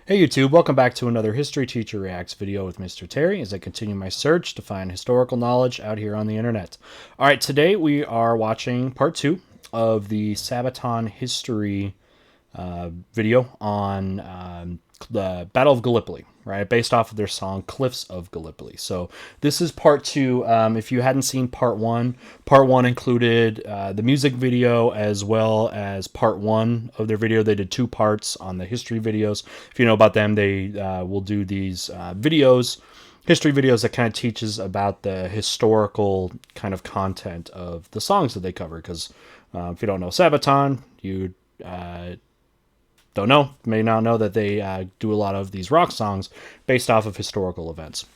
Hey YouTube, welcome back to another History Teacher Reacts video with Mr. Terry as I continue my search to find historical knowledge out here on the internet. Alright, today we are watching part 2 of the Sabaton history video on the Battle of Gallipoli, right? Based off of their song Cliffs of Gallipoli. So this is part 2. If you hadn't seen part 1 included the music video as well as part 1 of their video. They did 2 parts on the history videos. If you know about them, they will do these history videos that kind of teaches about the historical kind of content of the songs that they cover. Because if you don't know Sabaton, you may not know that they do a lot of these rock songs based off of historical events.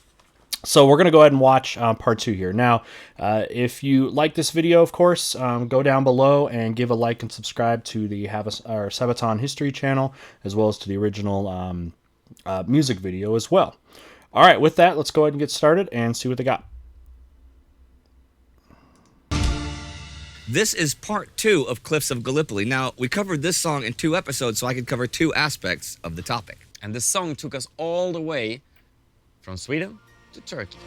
So we're going to go ahead and watch part 2 here. Now, if you like this video, of course, go down below and give a like and subscribe to the Sabaton history channel, as well as to the original music video as well. All right, with that, let's go ahead and get started and see what they got. This is part 2 of Cliffs of Gallipoli. Now, we covered this song in 2 episodes, so I could cover 2 aspects of the topic. And the song took us all the way from Sweden to Turkey.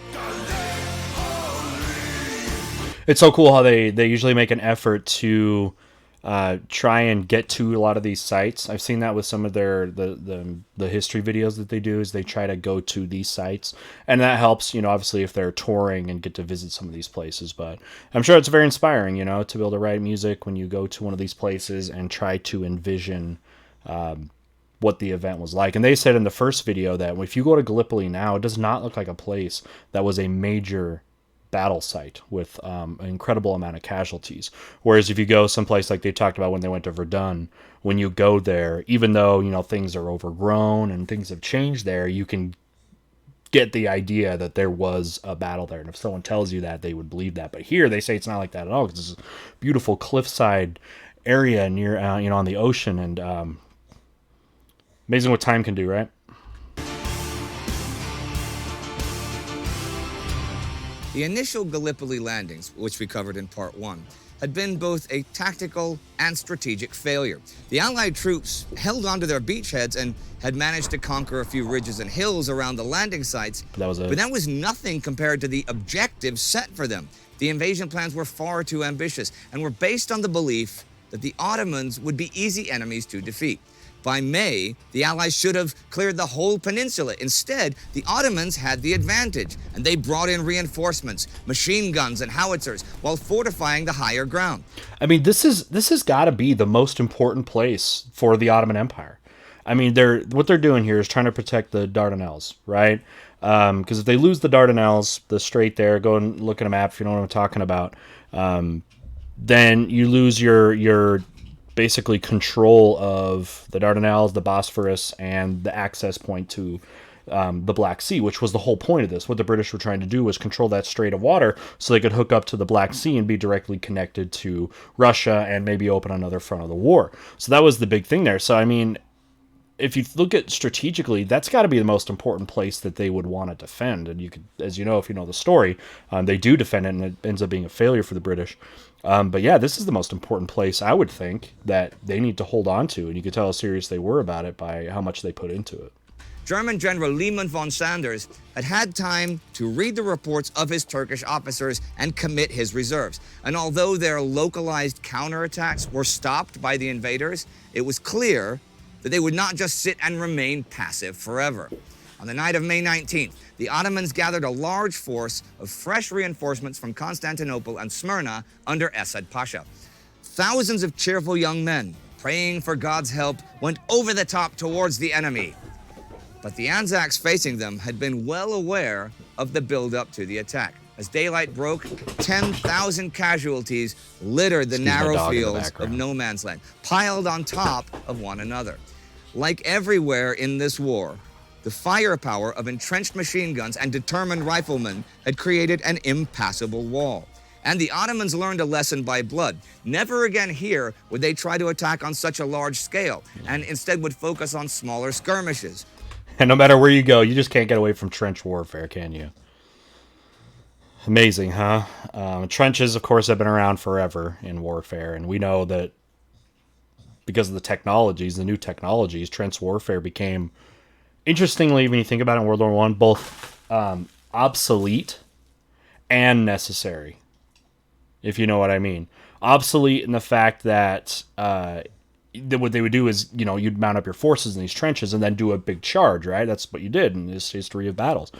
It's so cool how they usually make an effort to try and get to a lot of these sites. I've seen that with some of the history videos that they do, is they try to go to these sites, and that helps, obviously if they're touring and get to visit some of these places. But I'm sure it's very inspiring, to be able to write music when you go to one of these places and try to envision what the event was like. And they said in the first video that if you go to Gallipoli now, it does not look like a place that was a major battle site with an incredible amount of casualties. Whereas if you go someplace like they talked about when they went to Verdun, when you go there, even though things are overgrown and things have changed there, you can get the idea that there was a battle there. And if someone tells you that, they would believe that. But here they say it's not like that at all, because it's a beautiful cliffside area near on the ocean. And amazing what time can do, right? The initial Gallipoli landings, which we covered in part 1, had been both a tactical and strategic failure. The Allied troops held onto their beachheads and had managed to conquer a few ridges and hills around the landing sites, but that was nothing compared to the objectives set for them. The invasion plans were far too ambitious and were based on the belief that the Ottomans would be easy enemies to defeat. By May, the Allies should have cleared the whole peninsula. Instead, the Ottomans had the advantage, and they brought in reinforcements, machine guns and howitzers, while fortifying the higher ground. I mean, this has got to be the most important place for the Ottoman Empire. I mean, what they're doing here is trying to protect the Dardanelles, right? Because if they lose the Dardanelles, the strait there, go and look at a map if you know what I'm talking about, then you lose your basically control of the Dardanelles, the Bosphorus, and the access point to the Black Sea, which was the whole point of this. What the British were trying to do was control that strait of water so they could hook up to the Black Sea and be directly connected to Russia and maybe open another front of the war. So that was the big thing there. So, I mean, if you look at strategically, that's got to be the most important place that they would want to defend. And you could, as you know, if you know the story, they do defend it, and it ends up being a failure for the British. But yeah, this is the most important place, I would think, that they need to hold on to. And you could tell how serious they were about it by how much they put into it. German General Lehmann von Sanders had had time to read the reports of his Turkish officers and commit his reserves. And although their localized counterattacks were stopped by the invaders, it was clear that they would not just sit and remain passive forever. On the night of May 19th, the Ottomans gathered a large force of fresh reinforcements from Constantinople and Smyrna under Esad Pasha. Thousands of cheerful young men, praying for God's help, went over the top towards the enemy. But the Anzacs facing them had been well aware of the build-up to the attack. As daylight broke, 10,000 casualties littered the narrow fields of no man's land, piled on top of one another. Like everywhere in this war, the firepower of entrenched machine guns and determined riflemen had created an impassable wall. And the Ottomans learned a lesson by blood. Never again here would they try to attack on such a large scale, and instead would focus on smaller skirmishes. And no matter where you go, you just can't get away from trench warfare, can you? Amazing, huh? Trenches, of course, have been around forever in warfare, and we know that because of the technologies, the new technologies, trench warfare became Interestingly, when you think about it in World War One, both obsolete and necessary, if you know what I mean. Obsolete in the fact that what they would do is, you'd mount up your forces in these trenches and then do a big charge, right? That's what you did in this history of battles.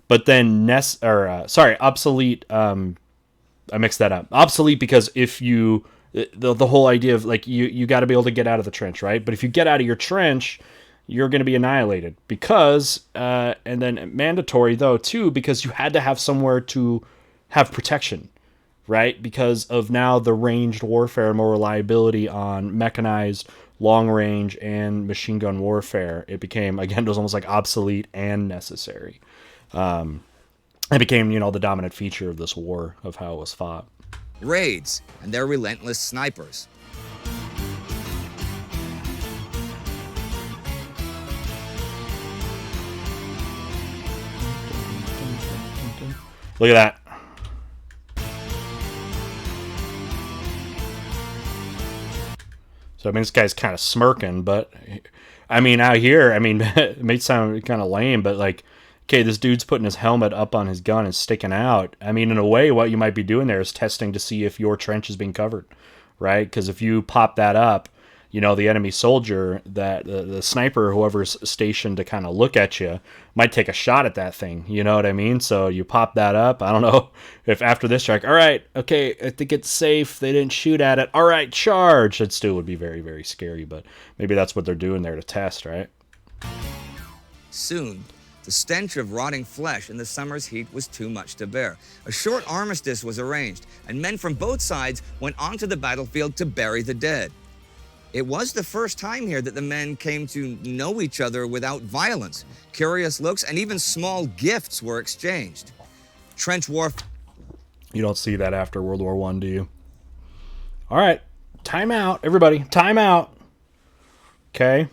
But then, obsolete. I mixed that up. Obsolete because if you, the whole idea of like you got to be able to get out of the trench, right? But if you get out of your trench, you're going to be annihilated because, and then mandatory though too, because you had to have somewhere to have protection, right? Because of now the ranged warfare, more reliability on mechanized long range and machine gun warfare. It became, again, it was almost like obsolete and necessary. It became, the dominant feature of this war, of how it was fought. Raids and their relentless snipers. Look at that. So, I mean, this guy's kind of smirking, but, I mean, out here, I mean, it may sound kind of lame, but, like, okay, this dude's putting his helmet up on his gun and sticking out. I mean, in a way, what you might be doing there is testing to see if your trench is being covered, right? Because if you pop that up, the enemy soldier, that the sniper, whoever's stationed to kind of look at you, might take a shot at that thing. You know what I mean? So you pop that up. I don't know if after this, you're like, all right, okay, I think it's safe. They didn't shoot at it. All right, charge. It still would be very, very scary, but maybe that's what they're doing there to test, right? Soon, the stench of rotting flesh in the summer's heat was too much to bear. A short armistice was arranged, and men from both sides went onto the battlefield to bury the dead. It was the first time here that the men came to know each other without violence. Curious looks and even small gifts were exchanged. Trench warfare. You don't see that after World War I, do you? All right, time out, everybody. Time out. Okay.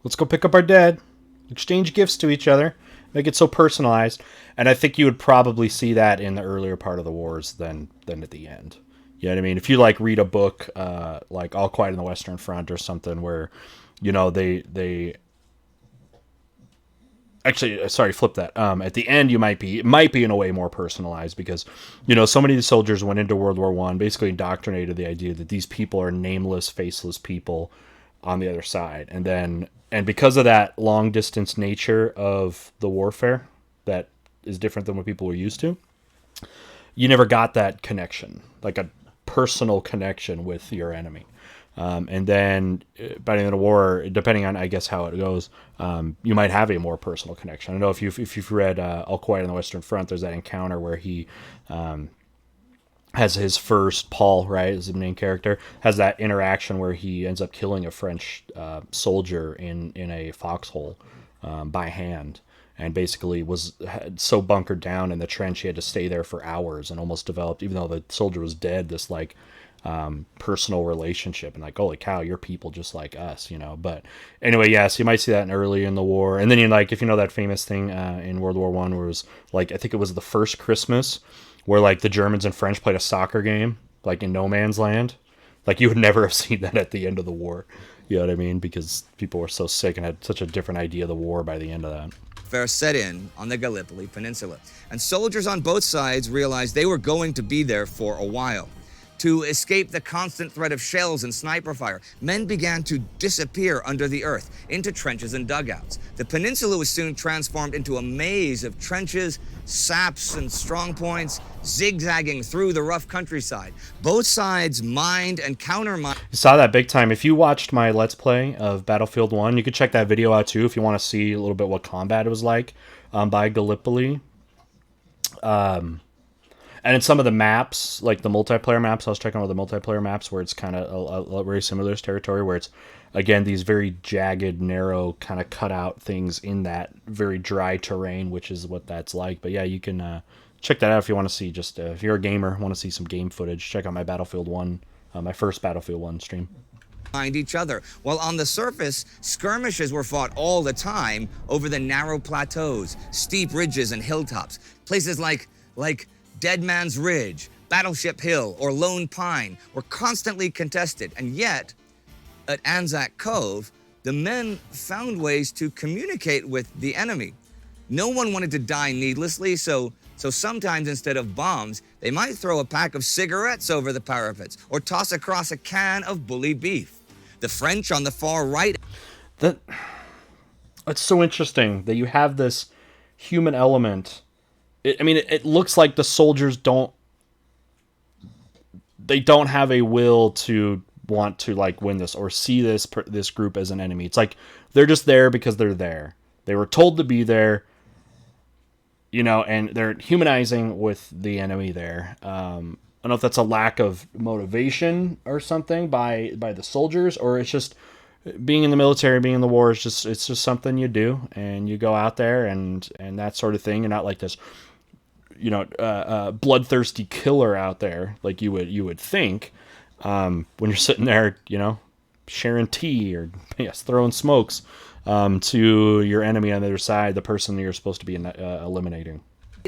Let's go pick up our dead. Exchange gifts to each other. Make it so personalized. And I think you would probably see that in the earlier part of the wars than at the end. You know what I mean? If you like read a book like All Quiet on the Western Front or something where, they actually, sorry, flip that. At the end, it might be in a way more personalized because, so many of the soldiers went into World War I, basically indoctrinated the idea that these people are nameless, faceless people on the other side. And because of that long distance nature of the warfare that is different than what people were used to, you never got that connection, like a personal connection with your enemy. And then by the end of the war, depending on, I guess, how it goes, you might have a more personal connection. I know if you've read All Quiet on the Western Front, there's that encounter where he has his first, Paul, right, is the main character, has that interaction where he ends up killing a French soldier in a foxhole by hand. And basically was so bunkered down in the trench, he had to stay there for hours and almost developed, even though the soldier was dead, this like personal relationship and like, holy cow, you're people just like us, But anyway, yes, you might see that early in the war. And then if you know that famous thing in World War I where it was like, I think it was the first Christmas where like the Germans and French played a soccer game, like in no man's land. Like you would never have seen that at the end of the war. You know what I mean? Because people were so sick and had such a different idea of the war by the end of that. Set in on the Gallipoli Peninsula, and soldiers on both sides realized they were going to be there for a while. To escape the constant threat of shells and sniper fire, men began to disappear under the earth into trenches and dugouts. The peninsula was soon transformed into a maze of trenches, saps, and strong points, zigzagging through the rough countryside. Both sides mined and countermined. You saw that big time. If you watched my Let's Play of Battlefield 1, you could check that video out too if you want to see a little bit what combat it was like by Gallipoli. And in some of the maps, like the multiplayer maps, I was checking all the multiplayer maps where it's kind of a very similar to this territory, where it's, again, these very jagged, narrow, kind of cut out things in that very dry terrain, which is what that's like. But yeah, you can check that out if you want to see, just if you're a gamer, want to see some game footage, check out my Battlefield 1, my first Battlefield 1 stream. Each other, while on the surface, skirmishes were fought all the time over the narrow plateaus, steep ridges, and hilltops. Places like Dead Man's Ridge, Battleship Hill, or Lone Pine were constantly contested, and yet, at Anzac Cove, the men found ways to communicate with the enemy. No one wanted to die needlessly, so sometimes instead of bombs, they might throw a pack of cigarettes over the parapets or toss across a can of bully beef. The French on the far right. It's so interesting that you have this human element. It looks like the soldiers don't have a will to want to like win this or see this group as an enemy. It's like they're just there because they're there. They were told to be there, and they're humanizing with the enemy there. I don't know if that's a lack of motivation or something by the soldiers, or it's just being in the military, being in the war it's just something you do, and you go out there and that sort of thing. You're not like this, bloodthirsty killer out there like you would think when you're sitting there, sharing tea or throwing smokes to your enemy on the other side, the person that you're supposed to be eliminating.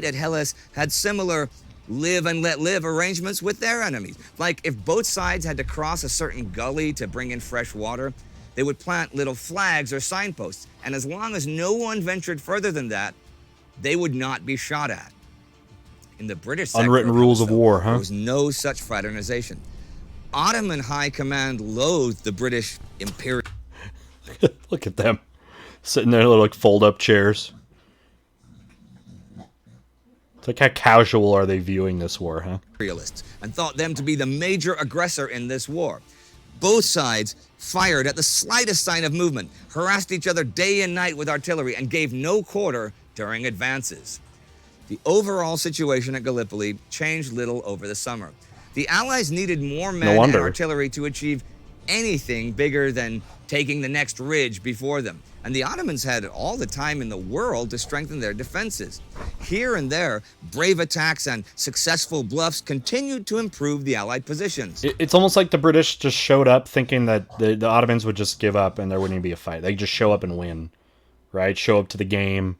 At Hellas had similar live and let live arrangements with their enemies. Like if both sides had to cross a certain gully to bring in fresh water, they would plant little flags or signposts, and as long as no one ventured further than that, they would not be shot at. In the British sector unwritten rules of war, huh? There was no such fraternization. Ottoman High Command loathed the British Imperial. Look at them sitting there, like fold-up chairs. It's like, how casual are they viewing this war, huh? Imperialists, and thought them to be the major aggressor in this war. Both sides fired at the slightest sign of movement, harassed each other day and night with artillery, and gave no quarter during advances. The overall situation at Gallipoli changed little over the summer. The Allies needed more men and artillery to achieve anything bigger than taking the next ridge before them. And the Ottomans had all the time in the world to strengthen their defenses. Here and there, brave attacks and successful bluffs continued to improve the Allied positions. It's almost like the British just showed up thinking that the Ottomans would just give up and there wouldn't be a fight. They just show up and win, right? Show up to the game.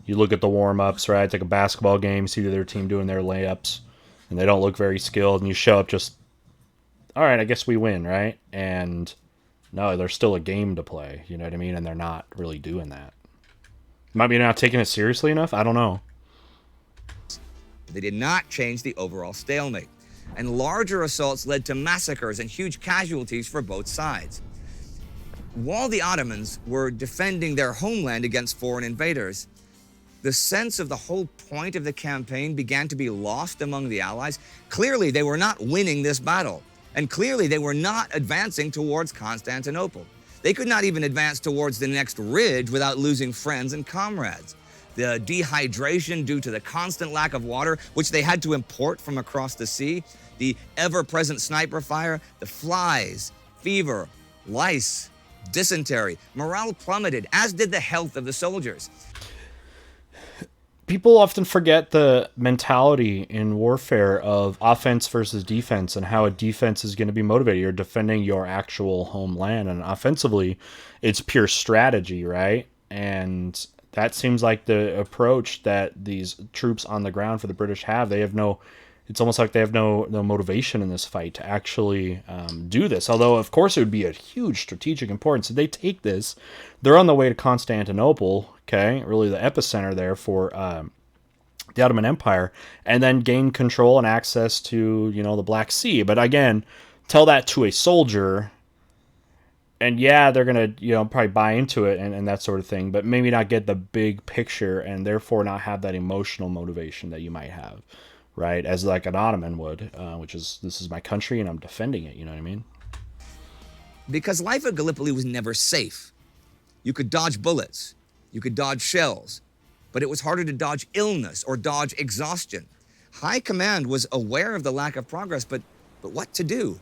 You look at the warm-ups, right? It's like a basketball game. You see the other team doing their layups, and they don't look very skilled, and you show up just, all right, I guess we win, right? And no, there's still a game to play, you know what I mean? And they're not really doing that. Might be not taking it seriously enough? I don't know. They did not change the overall stalemate, and larger assaults led to massacres and huge casualties for both sides. While the Ottomans were defending their homeland against foreign invaders, the sense of the whole point of the campaign began to be lost among the Allies. Clearly, they were not winning this battle, and clearly they were not advancing towards Constantinople. They could not even advance towards the next ridge without losing friends and comrades. The dehydration due to the constant lack of water, which they had to import from across the sea, the ever-present sniper fire, the flies, fever, lice, dysentery, morale plummeted, as did the health of the soldiers. People often forget the mentality in warfare of offense versus defense and how a defense is going to be motivated. You're defending your actual homeland, and offensively, it's pure strategy, right? And that seems like the approach that these troops on the ground for the British have. It's almost like they have no motivation in this fight to actually do this. Although, of course, it would be a huge strategic importance. If they take this, they're on the way to Constantinople, okay, really the epicenter there for the Ottoman Empire, and then gain control and access to, the Black Sea. But again, tell that to a soldier, and yeah, they're going to, probably buy into it and that sort of thing, but maybe not get the big picture and therefore not have that emotional motivation that you might have. Right, as like an Ottoman would, which is, this is my country and I'm defending it, you know what I mean? Because life at Gallipoli was never safe. You could dodge bullets, you could dodge shells, but it was harder to dodge illness or dodge exhaustion. High Command was aware of the lack of progress, but what to do?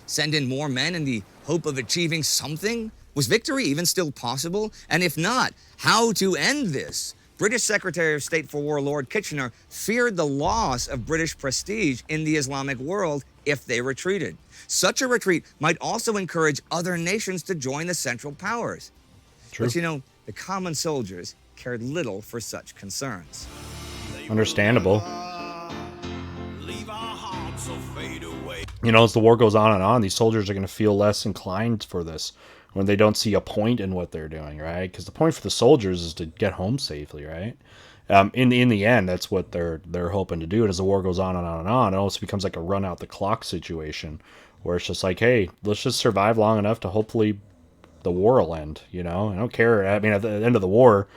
Send in more men in the hope of achieving something? Was victory even still possible? And if not, how to end this? British Secretary of State for War Lord Kitchener feared the loss of British prestige in the Islamic world if they retreated. Such a retreat might also encourage other nations to join the Central Powers. True. But the common soldiers cared little for such concerns. Understandable. As the war goes on and on, these soldiers are going to feel less inclined for this. when they don't see a point in what they're doing, right? Because the point for the soldiers is to get home safely, right? In the end, that's what they're hoping to do. And as the war goes on and on and on, it almost becomes like a run out the clock situation, where it's just like, hey, let's just survive long enough to hopefully the war will end. You know, I don't care. I mean, at the end of the war,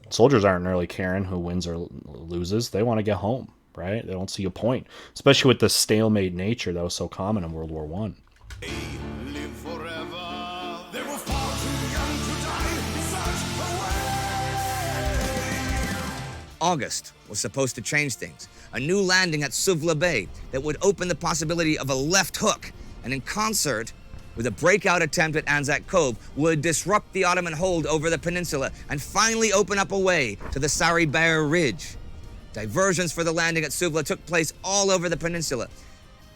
soldiers aren't really caring who wins or loses. They want to get home, right? They don't see a point, especially with the stalemate nature that was so common in World War One. Live forever. They were far too young to die in such a way. August was supposed to change things. A new landing at Suvla Bay that would open the possibility of a left hook, and in concert with a breakout attempt at Anzac Cove, would disrupt the Ottoman hold over the peninsula and finally open up a way to the Sarıyer Ridge. Diversions for the landing at Suvla took place all over the peninsula.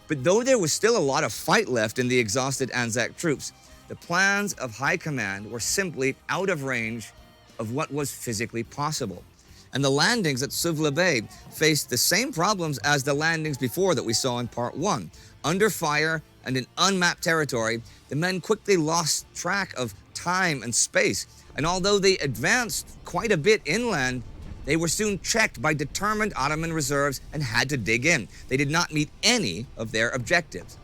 But though there was still a lot of fight left in the exhausted Anzac troops, the plans of high command were simply out of range of what was physically possible. And the landings at Suvla Bay faced the same problems as the landings before that we saw in Part 1. Under fire and in unmapped territory, the men quickly lost track of time and space. And although they advanced quite a bit inland, they were soon checked by determined Ottoman reserves and had to dig in. They did not meet any of their objectives.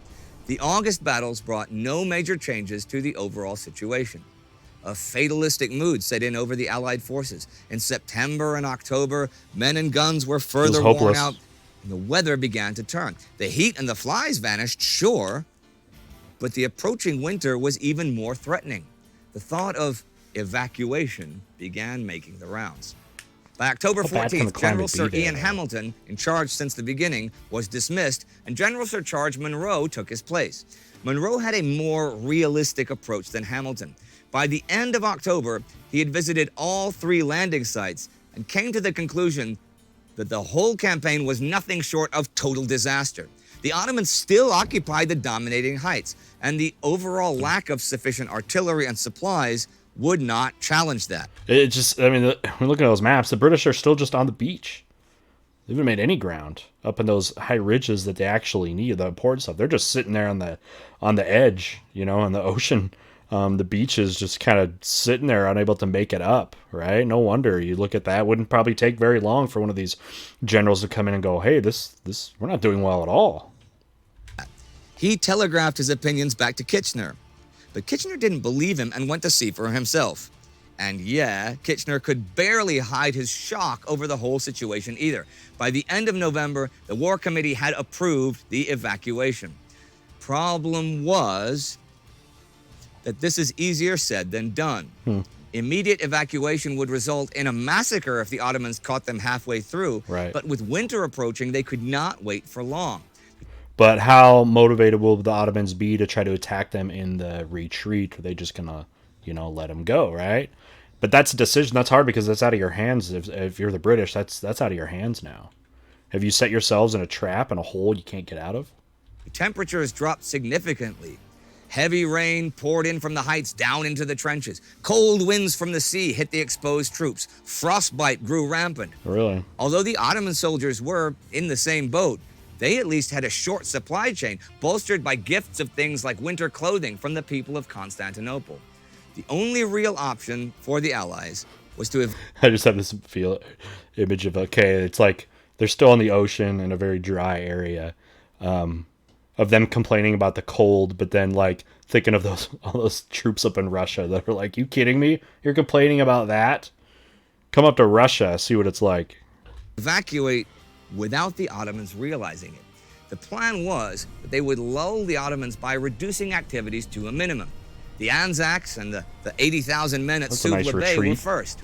The August battles brought no major changes to the overall situation. A fatalistic mood set in over the Allied forces. In September and October, men and guns were further worn out, and the weather began to turn. The heat and the flies vanished, sure, but the approaching winter was even more threatening. The thought of evacuation began making the rounds. By October 14th, General Sir Ian Hamilton, in charge since the beginning, was dismissed, and General Sir Charles Munro took his place. Munro had a more realistic approach than Hamilton. By the end of October, he had visited all 3 landing sites and came to the conclusion that the whole campaign was nothing short of total disaster. The Ottomans still occupied the dominating heights, and the overall lack of sufficient artillery and supplies would not challenge that. It just, I mean, when we look at those maps, the British are still just on the beach. They haven't made any ground up in those high ridges that they actually need, the important stuff. They're just sitting there on the edge, you know, on the ocean. The beach is just kind of sitting there, unable to make it up, right? No wonder. You look at that, wouldn't probably take very long for one of these generals to come in and go, hey, this we're not doing well at all. He telegraphed his opinions back to Kitchener, but Kitchener didn't believe him and went to see for himself. And yeah, Kitchener could barely hide his shock over the whole situation either. By the end of November, the War Committee had approved the evacuation. Problem was that this is easier said than done. Immediate evacuation would result in a massacre if the Ottomans caught them halfway through. Right. But with winter approaching, they could not wait for long. But how motivated will the Ottomans be to try to attack them in the retreat? Are they just gonna, you know, let them go, right? But that's a decision that's hard because that's out of your hands. If you're the British, that's out of your hands now. Have you set yourselves in a trap and a hole you can't get out of? Temperatures dropped significantly. Heavy rain poured in from the heights down into the trenches. Cold winds from the sea hit the exposed troops. Frostbite grew rampant. Really? Although the Ottoman soldiers were in the same boat, they at least had a short supply chain, bolstered by gifts of things like winter clothing from the people of Constantinople. The only real option for the Allies was to have... I just have this image of, okay, it's like they're still in the ocean in a very dry area, of them complaining about the cold, but then like thinking of all those troops up in Russia that are like, you kidding me? You're complaining about that? Come up to Russia, see what it's like. Evacuate without the Ottomans realizing it. The plan was that they would lull the Ottomans by reducing activities to a minimum. The Anzacs and the 80,000 men at Suvla Bay were first.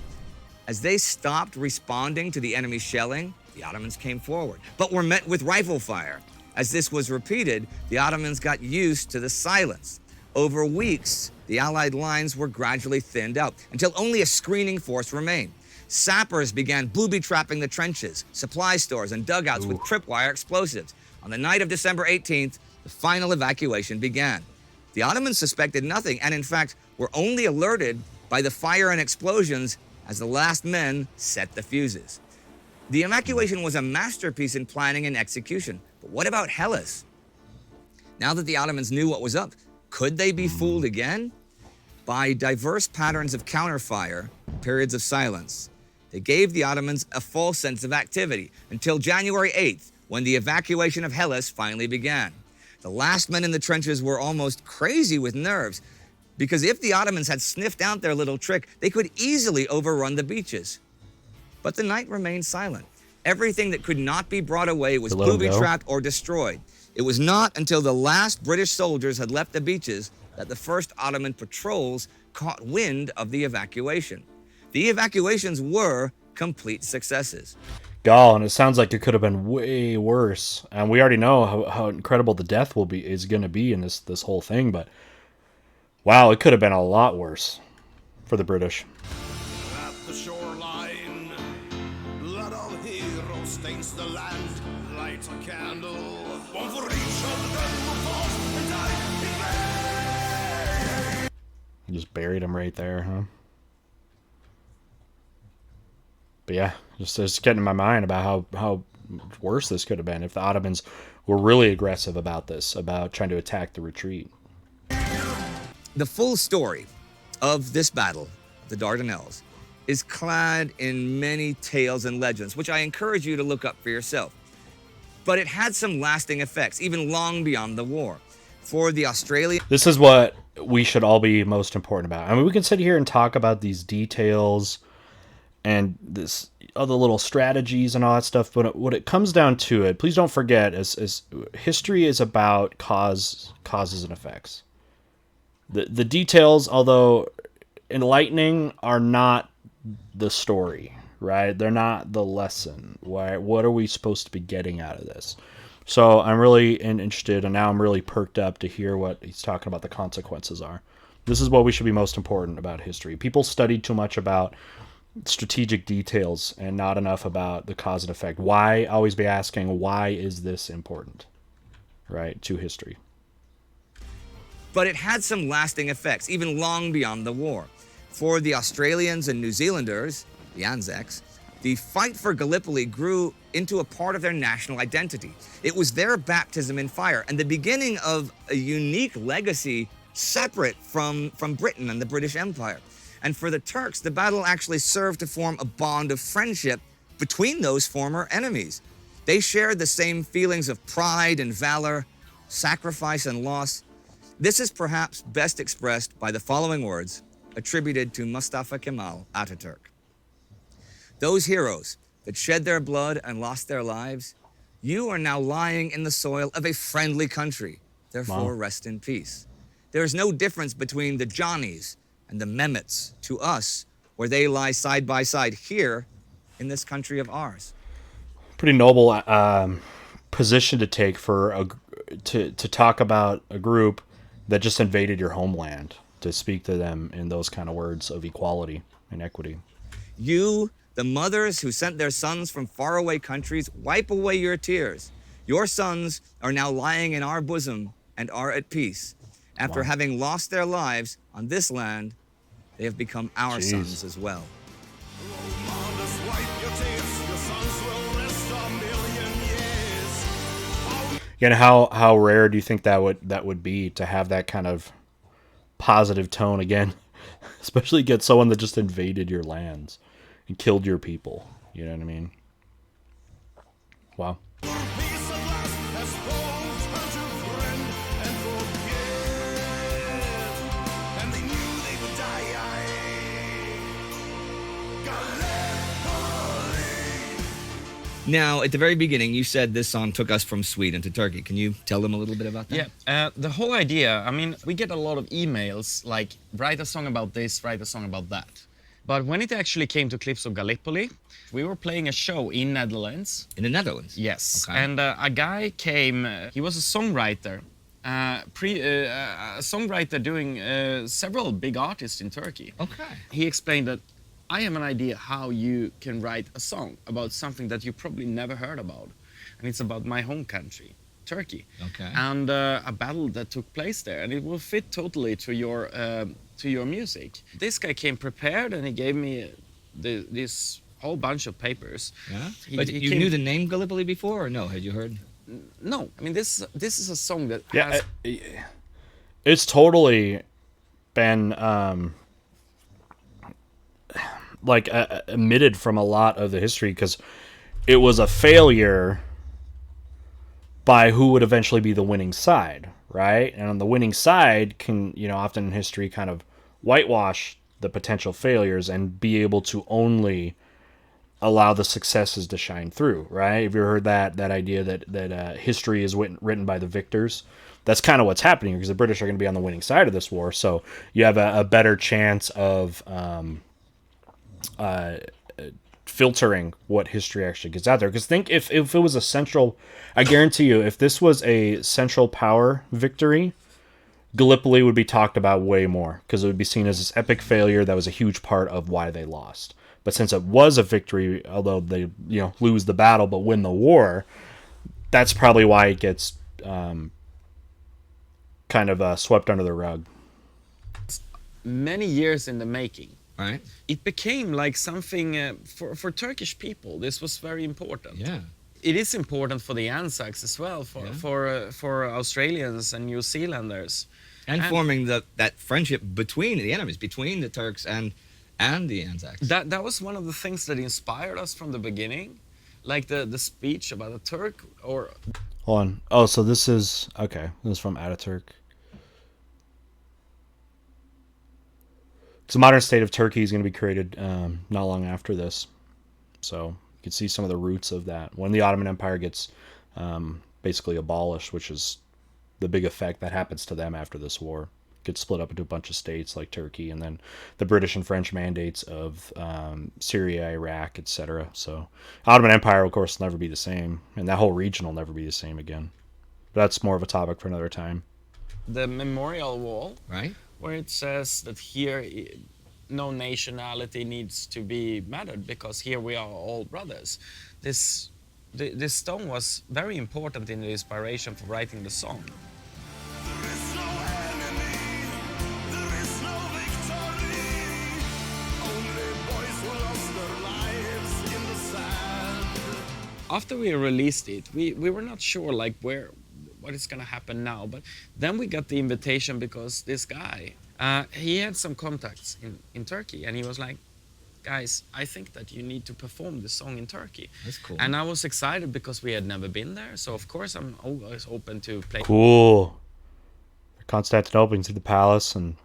As they stopped responding to the enemy's shelling, the Ottomans came forward, but were met with rifle fire. As this was repeated, the Ottomans got used to the silence. Over weeks, the Allied lines were gradually thinned out until only a screening force remained. Sappers began booby-trapping the trenches, supply stores, and dugouts with tripwire explosives. On the night of December 18th, the final evacuation began. The Ottomans suspected nothing and, in fact, were only alerted by the fire and explosions as the last men set the fuses. The evacuation was a masterpiece in planning and execution. But what about Hellas? Now that the Ottomans knew what was up, could they be fooled again? By diverse patterns of counterfire, periods of silence, they gave the Ottomans a false sense of activity until January 8th, when the evacuation of Hellas finally began. The last men in the trenches were almost crazy with nerves, because if the Ottomans had sniffed out their little trick, they could easily overrun the beaches. But the night remained silent. Everything that could not be brought away was They let 'em go? booby-trapped or destroyed. It was not until the last British soldiers had left the beaches that the first Ottoman patrols caught wind of the evacuation. The evacuations were complete successes. God, and it sounds like it could have been way worse. And we already know how incredible the death is going to be in this whole thing. But wow, it could have been a lot worse for the British. At the shoreline, blood of heroes stains the land. Light a candle, one for each of the dead who fought and died in vain. Just buried him right there, huh? But yeah, just getting in my mind about how worse this could have been if the Ottomans were really aggressive about this, about trying to attack the retreat. The full story of this battle, the Dardanelles, is clad in many tales and legends, which I encourage you to look up for yourself. But it had some lasting effects, even long beyond the war. For the Australian... This is what we should all be most important about. I mean, we can sit here and talk about these details and this other little strategies and all that stuff, but when it comes down to it, please don't forget, as history is about causes and effects. The details, although enlightening, are not the story, right? They're not the lesson. What are we supposed to be getting out of this? So I'm really interested, and now I'm really perked up to hear what he's talking about the consequences are. This is what we should be most important about history. People studied too much about strategic details and not enough about the cause and effect. Why? Always be asking, why is this important, right, to history? But it had some lasting effects, even long beyond the war. For the Australians and New Zealanders, the Anzacs, the fight for Gallipoli grew into a part of their national identity. It was their baptism in fire and the beginning of a unique legacy separate from Britain and the British Empire. And for the Turks, the battle actually served to form a bond of friendship between those former enemies. They shared the same feelings of pride and valor, sacrifice and loss. This is perhaps best expressed by the following words attributed to Mustafa Kemal Ataturk. Those heroes that shed their blood and lost their lives, you are now lying in the soil of a friendly country. Therefore, rest in peace. There is no difference between the Johnnies and the Mehmets to us, where they lie side by side here in this country of ours. Pretty noble position to take to talk about a group that just invaded your homeland, to speak to them in those kind of words of equality and equity. You, the mothers who sent their sons from faraway countries, wipe away your tears. Your sons are now lying in our bosom and are at peace. After having lost their lives on this land, they have become our sons as well. Mothers, wipe your tears, your sons will rest a million years. And how rare do you think that would be, to have that kind of positive tone again, especially get someone that just invaded your lands and killed your people? You know what I mean? Wow. Peace at last has both turned to friend and forget. And they knew they would die. Gallipoli. Now, at the very beginning, you said this song took us from Sweden to Turkey. Can you tell them a little bit about that? Yeah, the whole idea, I mean, we get a lot of emails like, write a song about this, write a song about that. But when it actually came to Cliffs of Gallipoli, we were playing a show in Netherlands. In the Netherlands? Yes. Okay. And a guy came, he was a songwriter, a songwriter doing several big artists in Turkey. Okay. He explained that I have an idea how you can write a song about something that you probably never heard about. And it's about my home country, Turkey. Okay. And a battle that took place there. And it will fit totally to your music. This guy came prepared and he gave me this whole bunch of papers. Yeah? He- But he you came- knew the name Gallipoli before, or no? Had you heard? No, I mean, this is a song that Yeah, has... it's totally been omitted from a lot of the history because it was a failure by who would eventually be the winning side, right? And on the winning side can, often in history kind of whitewash the potential failures and be able to only allow the successes to shine through, right? Have you ever heard that idea that history is written by the victors? That's kind of what's happening because the British are going to be on the winning side of this war, so you have a better chance of filtering what history actually gets out there. Because think if it was a central, I guarantee you, if this was a central power victory, Gallipoli would be talked about way more because it would be seen as this epic failure that was a huge part of why they lost. But since it was a victory, although they lose the battle but win the war, that's probably why it gets kind of swept under the rug. Many years in the making. Right. It became like something for Turkish people. This was very important. Yeah. It is important for the Anzacs as well, for Australians and New Zealanders. And forming that friendship between the enemies, between the Turks and the Anzacs. That was one of the things that inspired us from the beginning, like the speech about a Turk or. Hold on. Oh, so this is okay. This is from Ataturk. So, modern state of Turkey is going to be created not long after this. So you can see some of the roots of that when the Ottoman Empire gets basically abolished, which is the big effect that happens to them after this war. Gets split up into a bunch of states like Turkey, and then the British and French mandates of Syria, Iraq, etc. So Ottoman Empire, of course, will never be the same, and that whole region will never be the same again. But that's more of a topic for another time. The memorial wall, right, where it says that here no nationality needs to be mattered because here we are all brothers. This stone was very important in the inspiration for writing the song. After we released it, we were not sure like what is going to happen now, but then we got the invitation because this guy, he had some contacts in Turkey, and he was like, guys, I think that you need to perform this song in Turkey. That's cool. And I was excited because we had never been there, so of course I'm always open to play. Cool. Constantinople, you can see the palace and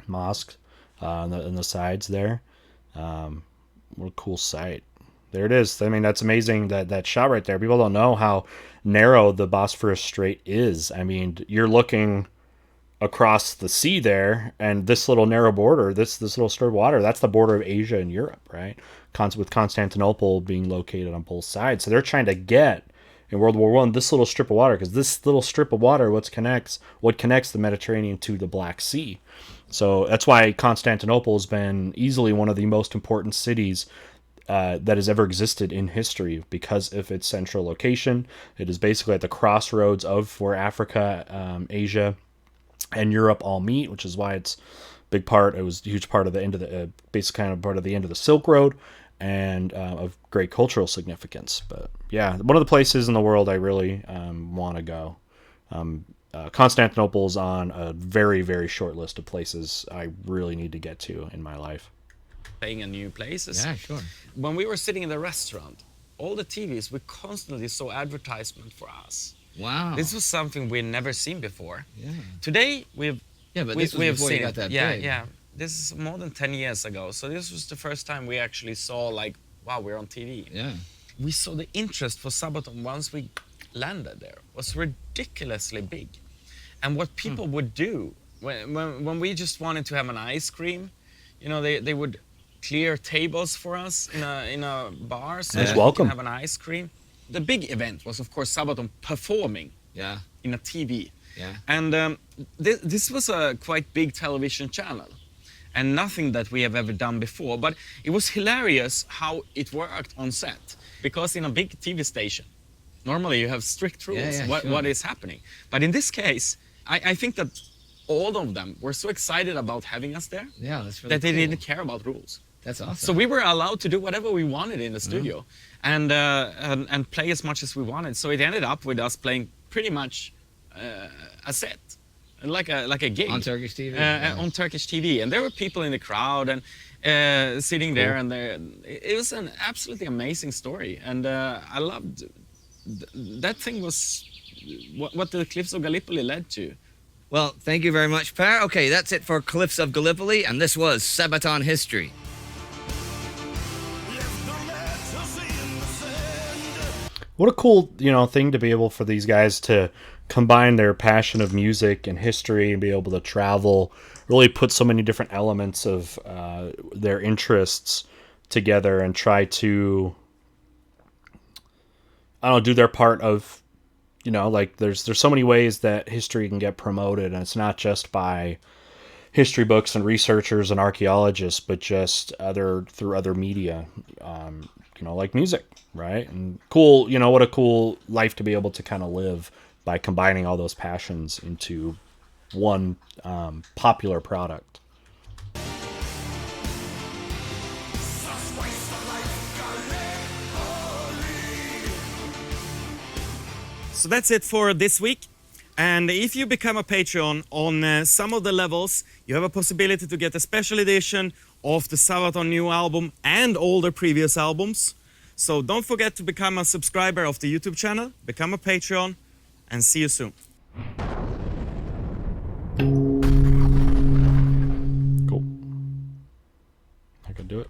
mosque on the sides there. What a cool sight. There it is. I mean, that's amazing, that shot right there. People don't know how narrow the Bosphorus Strait is. I mean, you're looking across the sea there, and this little narrow border, this little strip of water, that's the border of Asia and Europe, right? With Constantinople being located on both sides. So they're trying to get, in World War I, this little strip of water, because this little strip of water what connects the Mediterranean to the Black Sea. So that's why Constantinople has been easily one of the most important cities that has ever existed in history because of its central location. It is basically at the crossroads of where Africa, Asia, and Europe all meet, which is why it's big part. It was a huge part of the end of the basic kind of part of the end of the Silk Road, and of great cultural significance. But yeah, one of the places in the world I really want to go. Constantinople is on a very, very short list of places I really need to get to in my life. Playing in new places. Yeah, sure. When we were sitting in the restaurant, all the TVs, we constantly saw advertisement for us. Wow. This was something we'd never seen before. Yeah. Today, we've but this was before you got that big. Yeah. This is more than 10 years ago. So this was the first time we actually saw, like, wow, we're on TV. Yeah. We saw the interest for Sabaton once we landed there was ridiculously big. And what people would do, when we just wanted to have an ice cream, they would clear tables for us in a bar so that we can have an ice cream. The big event was, of course, Sabaton performing in a TV. Yeah. And this was a quite big television channel and nothing that we have ever done before. But it was hilarious how it worked on set. Because in a big TV station, normally you have strict rules, what is happening. But in this case, I think that all of them were so excited about having us there that's really that they cool. didn't care about rules. That's awesome. So we were allowed to do whatever we wanted in the studio and play as much as we wanted. So it ended up with us playing pretty much a set like a gig On Turkish TV? on Turkish TV, and there were people in the crowd and sitting there, and it was an absolutely amazing story, and I loved that thing was what the Cliffs of Gallipoli led to. Well, thank you very much, Per. Okay, that's it for Cliffs of Gallipoli, and this was Sabaton History. What a cool, thing to be able for these guys to combine their passion of music and history and be able to travel, really put so many different elements of their interests together and try to, do their part of, there's so many ways that history can get promoted, and it's not just by history books and researchers and archaeologists, but just through other media, like music, right? And cool, what a cool life to be able to kind of live by combining all those passions into one popular product. So that's it for this week. And if you become a Patreon on some of the levels, you have a possibility to get a special edition of the Sabaton new album and all their previous albums. So don't forget to become a subscriber of the YouTube channel, become a Patreon, and see you soon. Cool. I can do it.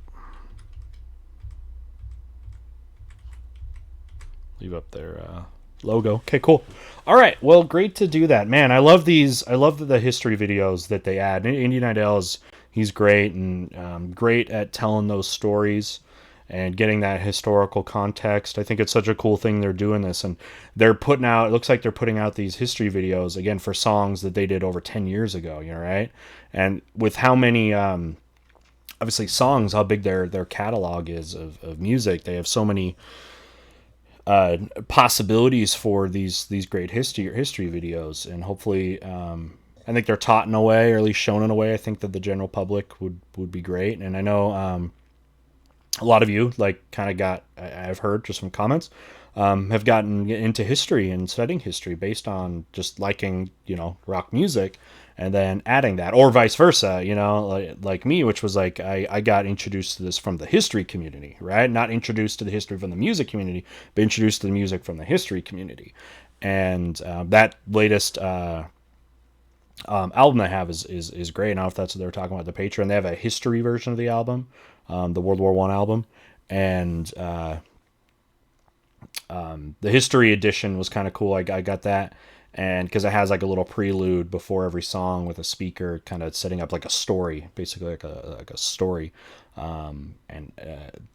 Leave up their logo. Okay, cool. All right. Well, great to do that, man. I love these. I love the history videos that they add. Indian Idell's, he's great and great at telling those stories and getting that historical context. I think it's such a cool thing they're doing this, and they're putting out. It looks like they're putting out these history videos again for songs that they did over 10 years ago. Right? And with how many, obviously songs, how big their catalog is of music, they have so many possibilities for these great history videos, and hopefully I think they're taught in a way, or at least shown in a way I think that the general public would be great. And I know a lot of you I've heard just from comments have gotten into history and studying history based on just liking rock music and then adding that, or vice versa, like me, which was like I got introduced to this from the history community, right? Not introduced to the history from the music community, but introduced to the music from the history community. And that latest album I have is great. I don't know if that's what they were talking about, the Patreon. They have a history version of the album, the World War I album, and the history edition was kind of cool. I got that. And because it has like a little prelude before every song with a speaker kind of setting up like a story, basically like a story. And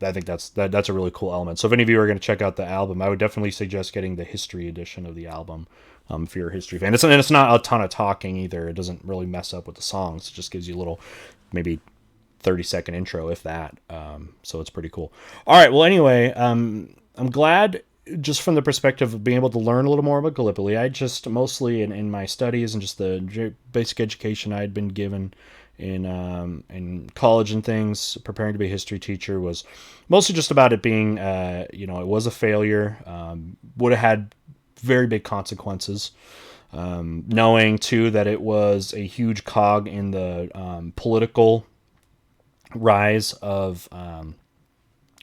I think that's a really cool element. So if any of you are going to check out the album, I would definitely suggest getting the history edition of the album if you're a history fan. It's not a ton of talking either. It doesn't really mess up with the songs. It just gives you a little, maybe 30-second intro, if that. So it's pretty cool. All right. Well, anyway, I'm glad, just from the perspective of being able to learn a little more about Gallipoli. I just mostly in my studies and just the basic education I had been given in college and things, preparing to be a history teacher, was mostly just about it being, it was a failure, would have had very big consequences. Knowing too that it was a huge cog in the political rise of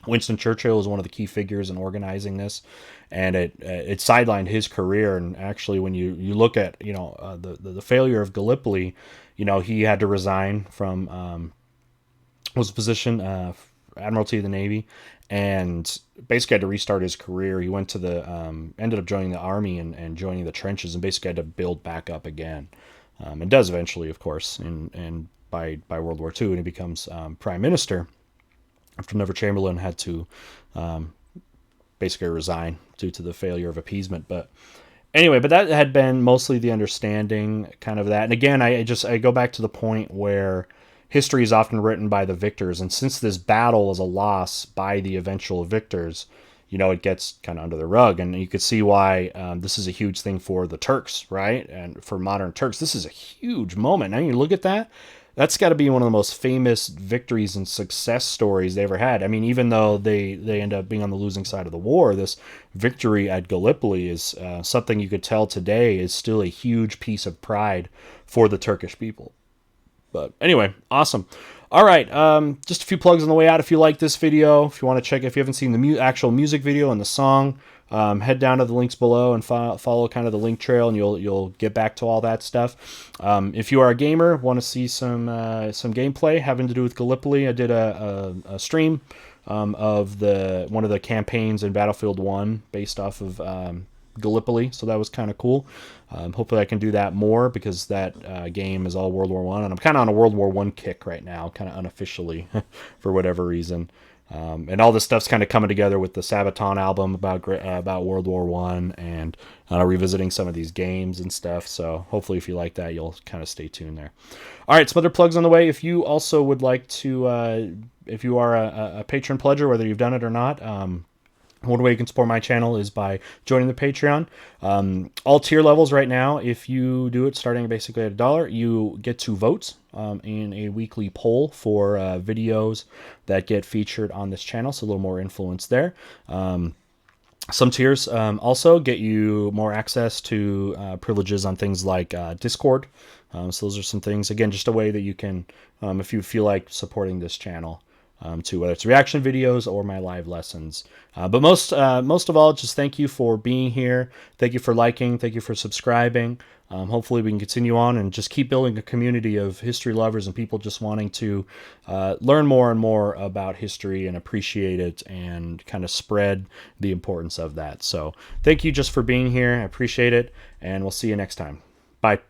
Winston Churchill was one of the key figures in organizing this, and it sidelined his career. And actually, when you look at the failure of Gallipoli, he had to resign from his position, Admiralty of the Navy, and basically had to restart his career. He went to ended up joining the army and joining the trenches, and basically had to build back up again, and does eventually, of course, and by World War II, and he becomes prime minister after Neville Chamberlain had to basically resign due to the failure of appeasement. But anyway, that had been mostly the understanding, kind of that. And again, I go back to the point where history is often written by the victors, and since this battle is a loss by the eventual victors, it gets kind of under the rug. And you could see why this is a huge thing for the Turks, right? And for modern Turks, this is a huge moment. Now you look at that. that's got to be one of the most famous victories and success stories they ever had. I mean, even though they end up being on the losing side of the war, this victory at Gallipoli is something you could tell today is still a huge piece of pride for the Turkish people. But anyway, awesome. All right, just a few plugs on the way out. If you like this video, if you want to check, if you haven't seen the actual music video and the song, head down to the links below and follow kind of the link trail, and you'll get back to all that stuff. If you are a gamer, want to see some gameplay having to do with Gallipoli, I did a stream of one of the campaigns in Battlefield 1 based off of Gallipoli, so that was kind of cool. Hopefully I can do that more, because that game is all World War One, and I'm kind of on a World War One kick right now, kind of unofficially for whatever reason. And all this stuff's kind of coming together with the Sabaton album about World War One, and revisiting some of these games and stuff. So hopefully, if you like that, you'll kind of stay tuned there. All right, some other plugs on the way. If you also would like to, if you are a patron pledger, whether you've done it or not. One way you can support my channel is by joining the Patreon. All tier levels right now, if you do it starting basically at $1, you get to vote in a weekly poll for videos that get featured on this channel, so a little more influence there. Some tiers also get you more access to privileges on things like Discord. So those are some things, again, just a way that you can, if you feel like supporting this channel, to whether it's reaction videos or my live lessons. But most of all, just thank you for being here. Thank you for liking. Thank you for subscribing. Hopefully we can continue on and just keep building a community of history lovers and people just wanting to learn more and more about history and appreciate it and kind of spread the importance of that. So thank you just for being here. I appreciate it, and we'll see you next time. Bye.